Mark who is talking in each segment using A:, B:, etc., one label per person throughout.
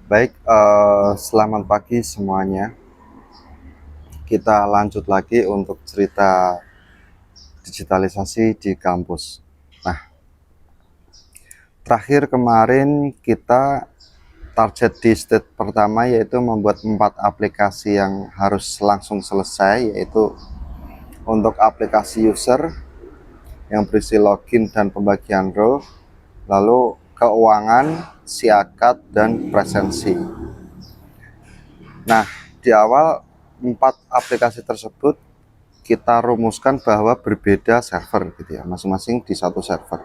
A: Baik, selamat pagi semuanya. Kita lanjut lagi untuk cerita digitalisasi di kampus. Nah, terakhir kemarin kita target di stage pertama yaitu membuat 4 aplikasi yang harus langsung selesai, yaitu untuk aplikasi user yang berisi login dan pembagian role, lalu keuangan, siakat, dan presensi. Nah, di awal 4 aplikasi tersebut kita rumuskan bahwa berbeda server gitu ya, masing-masing di satu server.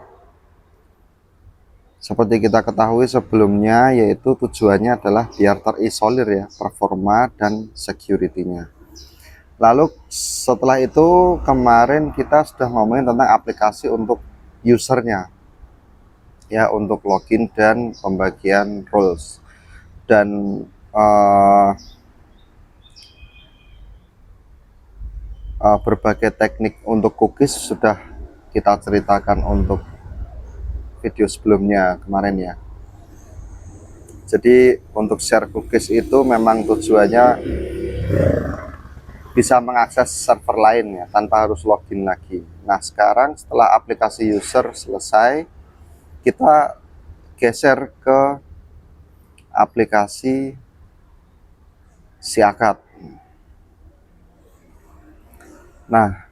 A: Seperti kita ketahui sebelumnya, yaitu tujuannya adalah biar terisolir ya performa dan security-nya. Lalu setelah itu kemarin kita sudah ngomongin tentang aplikasi untuk usernya ya, untuk login dan pembagian roles dan berbagai teknik untuk cookies sudah kita ceritakan untuk video sebelumnya kemarin ya. Jadi untuk share cookies itu memang tujuannya bisa mengakses server lain ya, tanpa harus login lagi. Nah, sekarang setelah aplikasi user selesai, kita geser ke aplikasi siakat. Nah,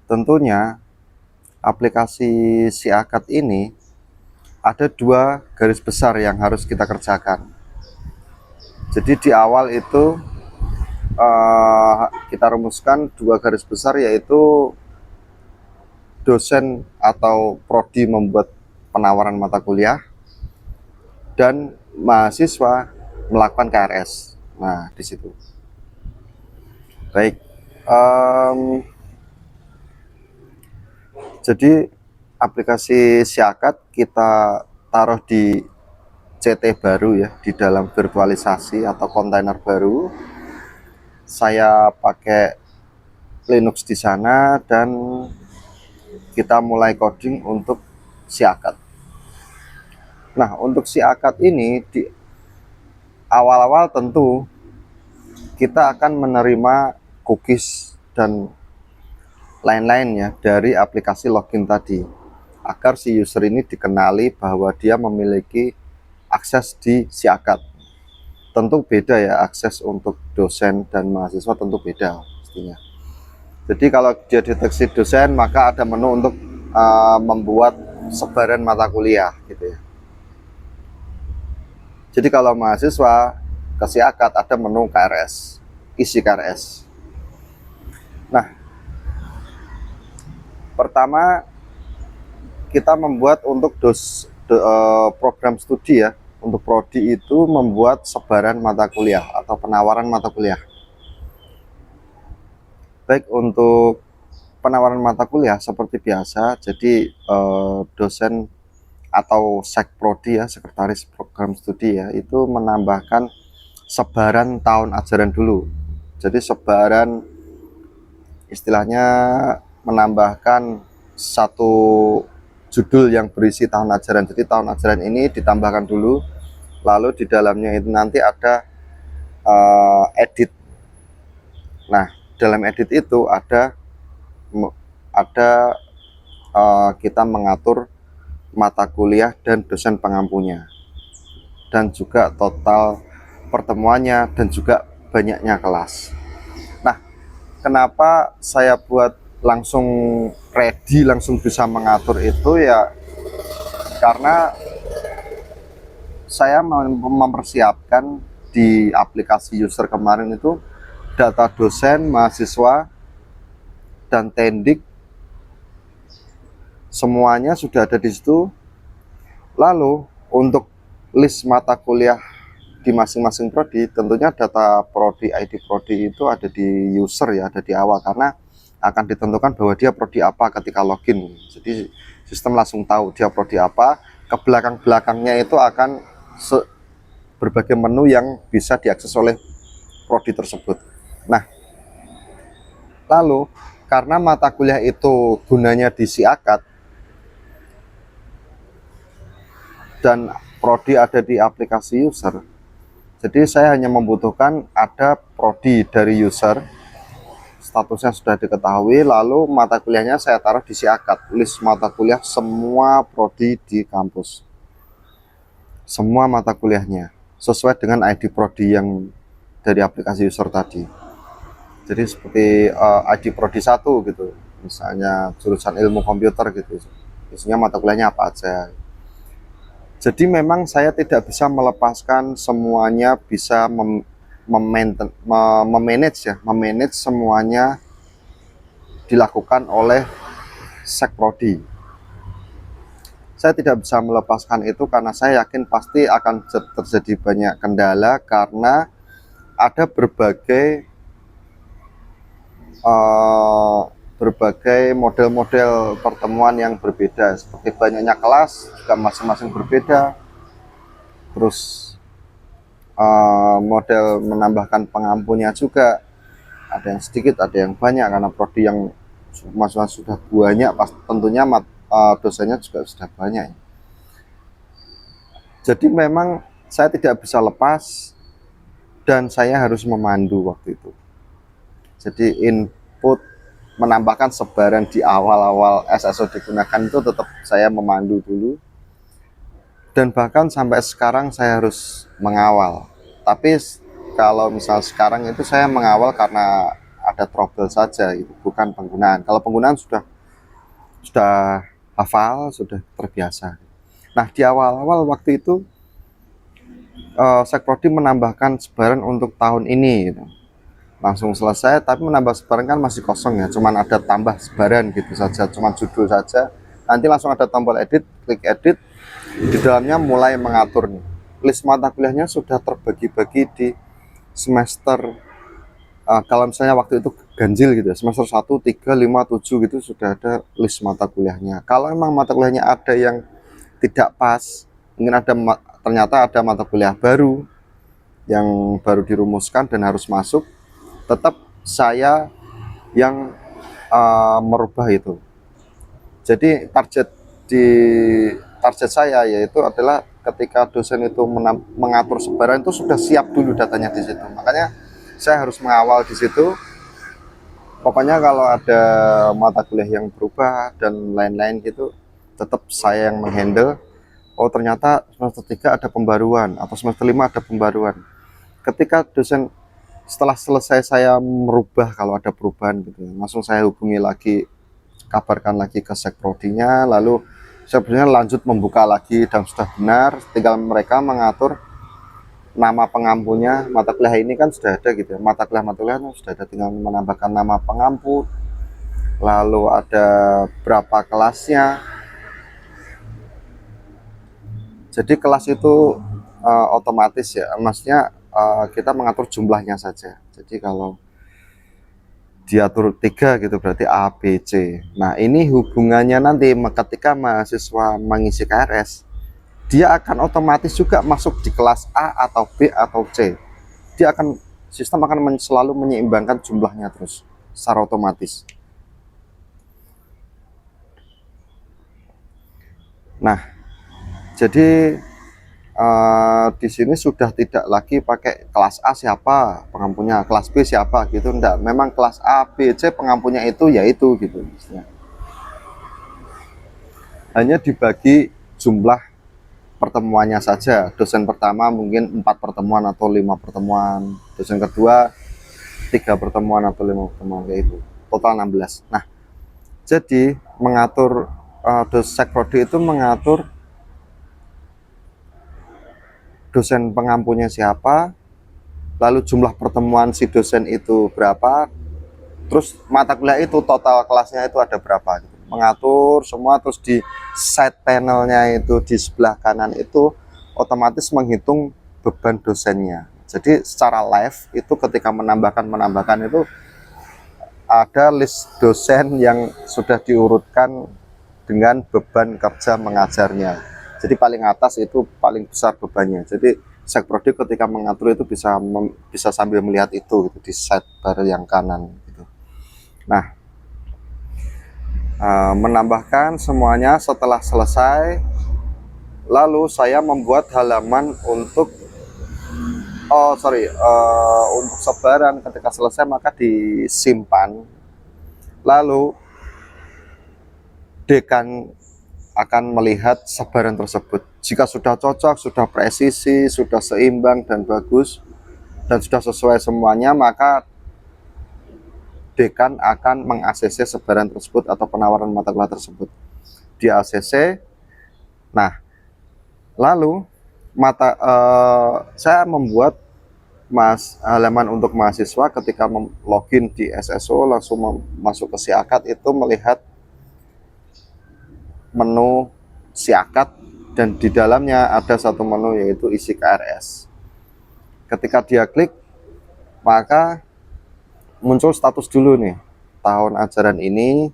A: tentunya aplikasi siakat ini ada 2 garis besar yang harus kita kerjakan. Jadi di awal itu kita rumuskan 2 garis besar, yaitu dosen atau prodi membuat penawaran mata kuliah dan mahasiswa melakukan KRS. Nah, di situ. Baik. Jadi aplikasi siakat kita taruh di CT baru ya, di dalam virtualisasi atau kontainer baru. Saya pakai Linux di sana dan kita mulai coding untuk siakat. Nah, untuk siakat ini di awal-awal tentu kita akan menerima cookies dan lain-lainnya dari aplikasi login tadi, agar si user ini dikenali bahwa dia memiliki akses di siakat. Tentu beda ya, akses untuk dosen dan mahasiswa tentu beda pastinya. Jadi kalau dia deteksi dosen, maka ada menu untuk membuat sebaran mata kuliah gitu ya. Jadi kalau mahasiswa ke siakat ada menu KRS, isi KRS. Nah, pertama kita membuat untuk program studi ya, untuk prodi itu membuat sebaran mata kuliah atau penawaran mata kuliah. Baik, untuk penawaran mata kuliah seperti biasa, jadi dosen atau sekprodi ya, sekretaris program studi ya, itu menambahkan sebaran tahun ajaran dulu. Jadi sebaran istilahnya menambahkan satu judul yang berisi tahun ajaran. Jadi tahun ajaran ini ditambahkan dulu, lalu di dalamnya itu nanti ada edit. Nah, dalam edit itu ada kita mengatur mata kuliah dan dosen pengampunya, dan juga total pertemuannya, dan juga banyaknya kelas. Nah, kenapa saya buat langsung ready, langsung bisa mengatur itu ya, karena saya mempersiapkan di aplikasi user kemarin itu data dosen, mahasiswa, dan tendik semuanya sudah ada di situ. Lalu untuk list mata kuliah di masing-masing prodi, tentunya data prodi, ID prodi itu ada di user ya, ada di awal, karena akan ditentukan bahwa dia prodi apa ketika login. Jadi sistem langsung tahu dia prodi apa. Ke belakang-belakangnya itu akan berbagai menu yang bisa diakses oleh prodi tersebut. Nah, lalu karena mata kuliah itu gunanya di siakat dan prodi ada di aplikasi user, Jadi saya hanya membutuhkan ada prodi dari user, statusnya sudah diketahui, lalu mata kuliahnya saya taruh di Siakat, list mata kuliah semua prodi di kampus, semua mata kuliahnya sesuai dengan ID prodi yang dari aplikasi user tadi. Jadi seperti ID prodi 1 gitu, misalnya jurusan ilmu komputer gitu, isinya mata kuliahnya apa aja. Jadi memang saya tidak bisa melepaskan semuanya, bisa memanage semuanya dilakukan oleh Sekprodi. Saya tidak bisa melepaskan itu karena saya yakin pasti akan terjadi banyak kendala karena ada berbagai model-model pertemuan yang berbeda, seperti banyaknya kelas juga masing-masing berbeda, terus model menambahkan pengampunnya juga ada yang sedikit, ada yang banyak, karena prodi yang masuknya sudah banyak, tentunya dosennya juga sudah banyak. Jadi memang saya tidak bisa lepas dan saya harus memandu waktu itu. Jadi input menambahkan sebaran di awal-awal SSO digunakan itu tetap saya memandu dulu, dan bahkan sampai sekarang saya harus mengawal. Tapi kalau misal sekarang itu saya mengawal karena ada trouble saja, itu bukan penggunaan. Kalau penggunaan sudah hafal, sudah terbiasa. Nah, di awal-awal waktu itu Sekprodi menambahkan sebaran untuk tahun ini gitu. Langsung selesai, tapi menambah sebaran kan masih kosong ya, cuman ada tambah sebaran gitu saja, cuman judul saja. Nanti langsung ada tombol edit, klik edit, di dalamnya mulai mengatur nih. List mata kuliahnya sudah terbagi-bagi di semester, kalau misalnya waktu itu ganjil gitu ya, semester 1, 3, 5, 7 gitu sudah ada list mata kuliahnya. Kalau memang mata kuliahnya ada yang tidak pas, mungkin ternyata ada mata kuliah baru yang baru dirumuskan dan harus masuk, tetap saya yang merubah itu. Jadi target saya yaitu adalah ketika dosen itu mengatur sebaran itu sudah siap dulu datanya di situ. Makanya saya harus mengawal di situ. Pokoknya kalau ada mata kuliah yang berubah dan lain-lain gitu, tetap saya yang menghandle. Oh ternyata semester 3 ada pembaruan, atau semester 5 ada pembaruan. Ketika dosen setelah selesai saya merubah, kalau ada perubahan gitu, langsung saya hubungi lagi, kabarkan lagi ke Sekprodinya, lalu sebenarnya lanjut membuka lagi dan sudah benar, tinggal mereka mengatur nama pengampunya. Mata kuliah ini kan sudah ada gitu ya, mata kuliah sudah ada, tinggal menambahkan nama pengampu, lalu ada berapa kelasnya. Jadi kelas itu otomatis ya, maksudnya kita mengatur jumlahnya saja. Jadi kalau diatur 3 gitu berarti A, B, C. Nah ini hubungannya nanti ketika mahasiswa mengisi KRS, dia akan otomatis juga masuk di kelas A atau B atau C. Dia akan, sistem akan selalu menyeimbangkan jumlahnya terus secara otomatis. Nah, jadi di sini sudah tidak lagi pakai kelas A siapa pengampunya, kelas B siapa gitu, enggak. Memang kelas A, B, C pengampunya itu yaitu gitu. Hanya dibagi jumlah pertemuannya saja. Dosen pertama mungkin 4 pertemuan atau 5 pertemuan, dosen kedua 3 pertemuan atau 5 pertemuan, kayak itu. Total 16. Nah, jadi mengatur Sekprodi itu mengatur dosen pengampunya siapa, lalu jumlah pertemuan si dosen itu berapa, terus mata kuliah itu total kelasnya itu ada berapa gitu. Mengatur semua, terus di side panelnya itu di sebelah kanan itu otomatis menghitung beban dosennya. Jadi secara live itu ketika menambahkan itu ada list dosen yang sudah diurutkan dengan beban kerja mengajarnya. Jadi paling atas itu paling besar bebannya. Jadi Sekprodi ketika mengatur itu bisa sambil melihat itu gitu, di sidebar yang kanan gitu. Nah, menambahkan semuanya setelah selesai, lalu saya membuat halaman untuk Oh sorry, untuk sebaran ketika selesai maka disimpan, lalu dekan akan melihat sebaran tersebut. Jika sudah cocok, sudah presisi, sudah seimbang dan bagus, dan sudah sesuai semuanya, maka dekan akan meng-ACC sebaran tersebut atau penawaran mata kuliah tersebut di ACC. Nah, lalu saya membuat halaman untuk mahasiswa ketika login di SSO langsung masuk ke Siakat itu melihat menu Siakat dan di dalamnya ada satu menu yaitu isi KRS. Ketika dia klik maka muncul status dulu nih, tahun ajaran ini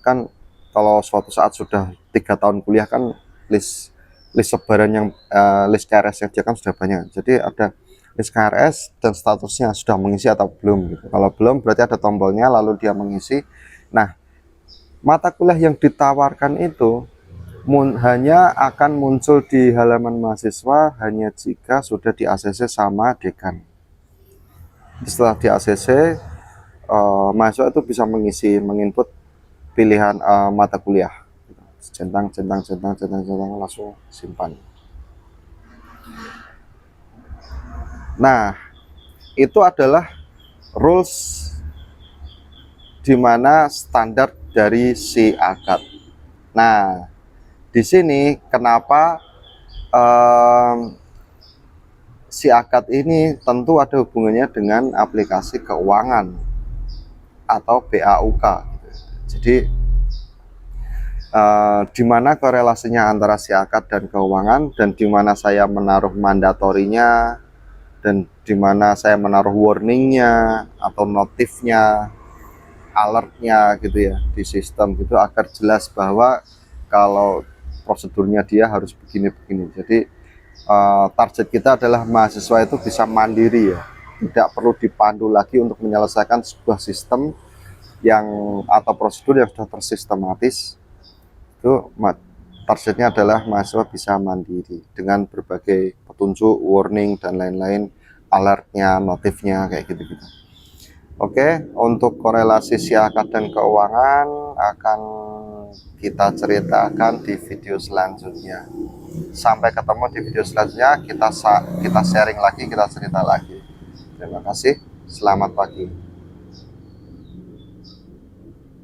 A: kan kalau suatu saat sudah 3 tahun kuliah kan list sebaran yang list KRS yang dia kan sudah banyak, jadi ada list KRS dan statusnya sudah mengisi atau belum gitu. Kalau belum berarti ada tombolnya lalu dia mengisi. Nah, mata kuliah yang ditawarkan itu hanya akan muncul di halaman mahasiswa hanya jika sudah di ACC sama dekan. Setelah di ACC mahasiswa itu bisa menginput pilihan mata kuliah, centang langsung simpan. Nah, itu adalah rules di mana standar dari si akad. Nah, di sini kenapa si akad ini tentu ada hubungannya dengan aplikasi keuangan atau BAUK. Jadi di mana korelasinya antara si akad dan keuangan, dan di mana saya menaruh mandatorinya, dan di mana saya menaruh warningnya atau notifnya, alertnya gitu ya di sistem gitu, agar jelas bahwa kalau prosedurnya dia harus begini-begini. Jadi target kita adalah mahasiswa itu bisa mandiri ya, tidak perlu dipandu lagi untuk menyelesaikan sebuah sistem yang atau prosedur yang sudah tersistematis. Itu targetnya adalah mahasiswa bisa mandiri dengan berbagai petunjuk, warning dan lain-lain, alertnya, notifnya kayak gitu-gitu. Oke, untuk korelasi siakat dan keuangan akan kita ceritakan di video selanjutnya. Sampai ketemu di video selanjutnya, kita sharing lagi, kita cerita lagi. Terima kasih, selamat pagi.